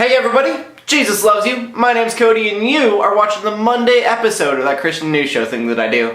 Hey everybody, Jesus loves you. My name's Cody and you are watching the Monday episode of that Christian news show thing that I do.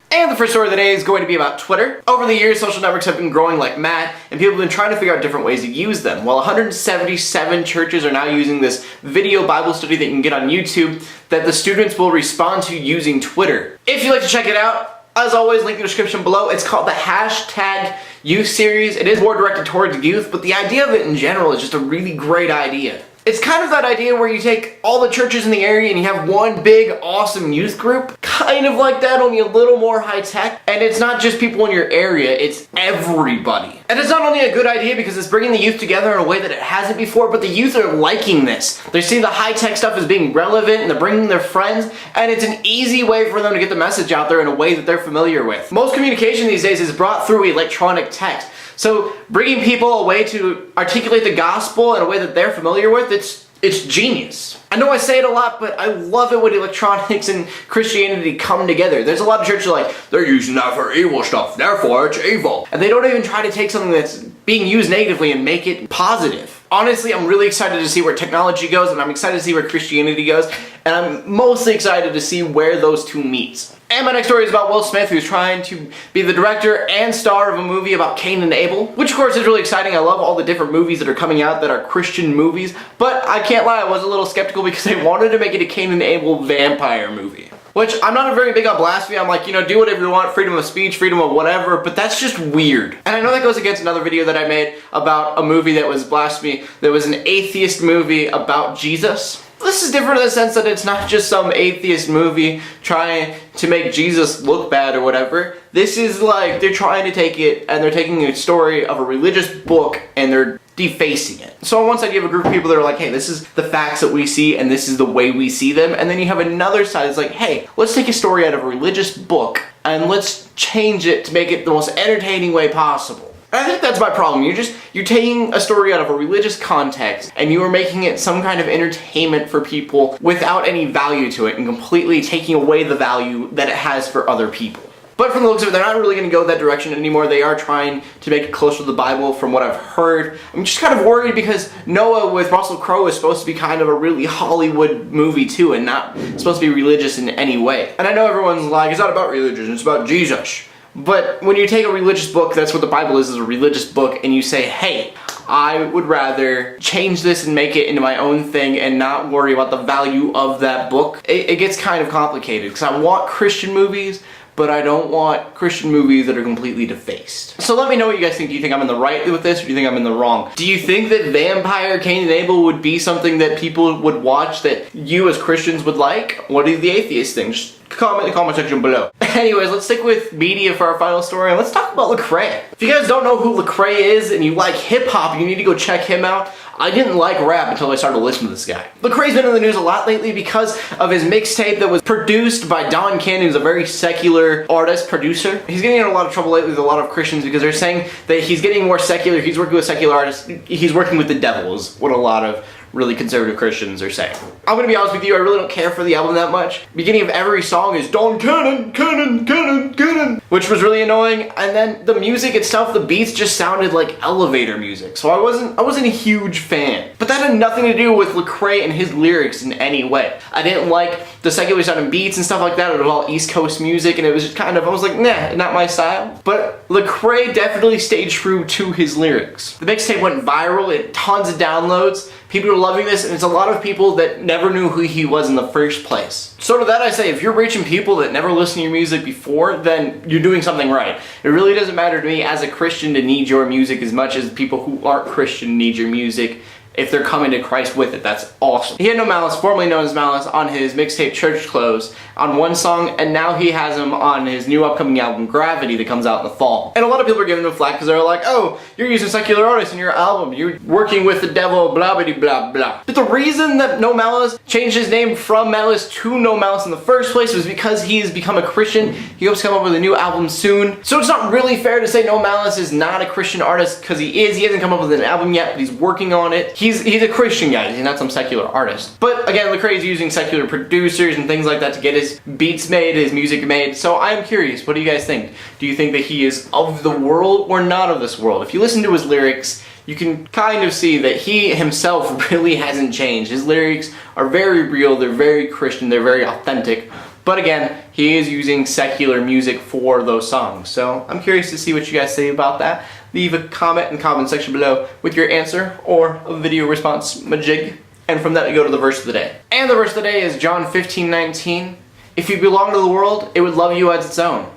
And the first story of the day is going to be about Twitter. Over the years, social networks have been growing like mad, and people have been trying to figure out different ways to use them. While 177 churches are now using this video Bible study that you can get on YouTube that the students will respond to using Twitter. If you'd like to check it out, as always, link in the description below. It's called the Hashtag Youth Series. It is more directed towards youth, but the idea of it in general is just a really great idea. It's kind of that idea where you take all the churches in the area and you have one big, awesome youth group. Kind of like that, only a little more high-tech. And it's not just people in your area, it's everybody. And it's not only a good idea because it's bringing the youth together in a way that it hasn't before, but the youth are liking this. They see the high-tech stuff as being relevant and they're bringing their friends, and it's an easy way for them to get the message out there in a way that they're familiar with. Most communication these days is brought through electronic text. So bringing people a way to articulate the gospel in a way that they're familiar with, it's genius. I know I say it a lot, but I love it when electronics and Christianity come together. There's a lot of churches like, they're using that for evil stuff, therefore it's evil. And they don't even try to take something that's being used negatively and make it positive. Honestly, I'm really excited to see where technology goes, and I'm excited to see where Christianity goes, and I'm mostly excited to see where those two meet. And my next story is about Will Smith, who's trying to be the director and star of a movie about Cain and Abel, which of course is really exciting. I love all the different movies that are coming out that are Christian movies, but I can't lie, I was a little skeptical because they wanted to make it a Cain and Abel vampire movie. Which, I'm not very big on blasphemy. I'm like, do whatever you want, freedom of speech, freedom of whatever, but that's just weird. And I know that goes against another video that I made about a movie that was blasphemy, that was an atheist movie about Jesus. This is different in the sense that it's not just some atheist movie trying to make Jesus look bad or whatever. This is like, they're trying to take it and they're taking a story of a religious book and they're defacing it. So on one side you have a group of people that are like, hey, this is the facts that we see and this is the way we see them. And then you have another side that's like, hey, let's take a story out of a religious book and let's change it to make it the most entertaining way possible. I think that's my problem. You're taking a story out of a religious context and you are making it some kind of entertainment for people without any value to it and completely taking away the value that it has for other people. But from the looks of it, they're not really going to go that direction anymore. They are trying to make it closer to the Bible from what I've heard. I'm just kind of worried because Noah with Russell Crowe is supposed to be kind of a really Hollywood movie too and not supposed to be religious in any way. And I know everyone's like, it's not about religion, it's about Jesus. But when you take a religious book, that's what the Bible is a religious book, and you say, hey, I would rather change this and make it into my own thing and not worry about the value of that book, it gets kind of complicated because I want Christian movies, but I don't want Christian movies that are completely defaced. So let me know what you guys think. Do you think I'm in the right with this, or do you think I'm in the wrong? Do you think that Vampire Cain and Abel would be something that people would watch that you as Christians would like? What do the atheists think? Just comment in the comment section below. Anyways, let's stick with media for our final story and let's talk about Lecrae. If you guys don't know who Lecrae is and you like hip-hop, you need to go check him out. I didn't like rap until I started listening to this guy. Lecrae's been in the news a lot lately because of his mixtape that was produced by Don Cain, who's a very secular artist, producer. He's getting in a lot of trouble lately with a lot of Christians because they're saying that he's getting more secular, he's working with secular artists, he's working with the devil is what a lot of really conservative Christians are saying. I'm gonna be honest with you, I really don't care for the album that much. Beginning of every song is Don Cannon, Cannon, Cannon, Cannon, which was really annoying. And then the music itself, the beats just sounded like elevator music. So I wasn't a huge fan. But that had nothing to do with Lecrae and his lyrics in any way. I didn't like the secular sounding beats and stuff like that. It was all East Coast music and it was just kind of, I was like, nah, not my style. But Lecrae definitely stayed true to his lyrics. The mixtape went viral, it had tons of downloads. People are loving this, and it's a lot of people that never knew who he was in the first place. So to that I say, if you're reaching people that never listened to your music before, then you're doing something right. It really doesn't matter to me as a Christian to need your music as much as people who aren't Christian need your music. If they're coming to Christ with it, that's awesome. He had No Malice, formerly known as Malice, on his mixtape Church Clothes on one song, and now he has him on his new upcoming album Gravity that comes out in the fall. And a lot of people are giving him flack because they're like, oh, you're using secular artists in your album, you're working with the devil, blah blah blah blah. But the reason that No Malice changed his name from Malice to No Malice in the first place was because he's become a Christian. He hopes to come up with a new album soon. So it's not really fair to say No Malice is not a Christian artist because he is. He hasn't come up with an album yet, but he's working on it. He's a Christian guy, he's not some secular artist. But again, Lecrae is using secular producers and things like that to get his beats made, his music made. So I'm curious, what do you guys think? Do you think that he is of the world or not of this world? If you listen to his lyrics, you can kind of see that he himself really hasn't changed. His lyrics are very real, they're very Christian, they're very authentic. But again, he is using secular music for those songs. So I'm curious to see what you guys say about that. Leave a comment in the comment section below with your answer or a video response majig. And from that we go to the verse of the day. And the verse of the day is John 15:19. If you belong to the world, it would love you as its own.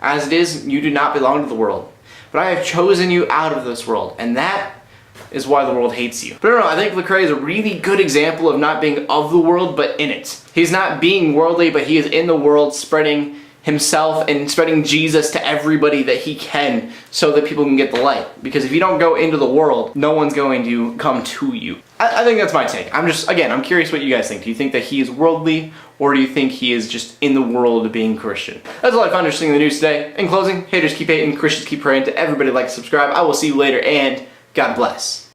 As it is, you do not belong to the world. But I have chosen you out of this world, and that is why the world hates you. But I think Lecrae is a really good example of not being of the world, but in it. He's not being worldly, but he is in the world spreading himself and spreading Jesus to everybody that he can so that people can get the light. Because if you don't go into the world, no one's going to come to you. I think that's my take. I'm curious what you guys think. Do you think that he is worldly, or do you think he is just in the world being Christian? That's all I found interesting in the news today. In closing, haters keep hating, Christians keep praying. To everybody, like, subscribe. I will see you later, and God bless.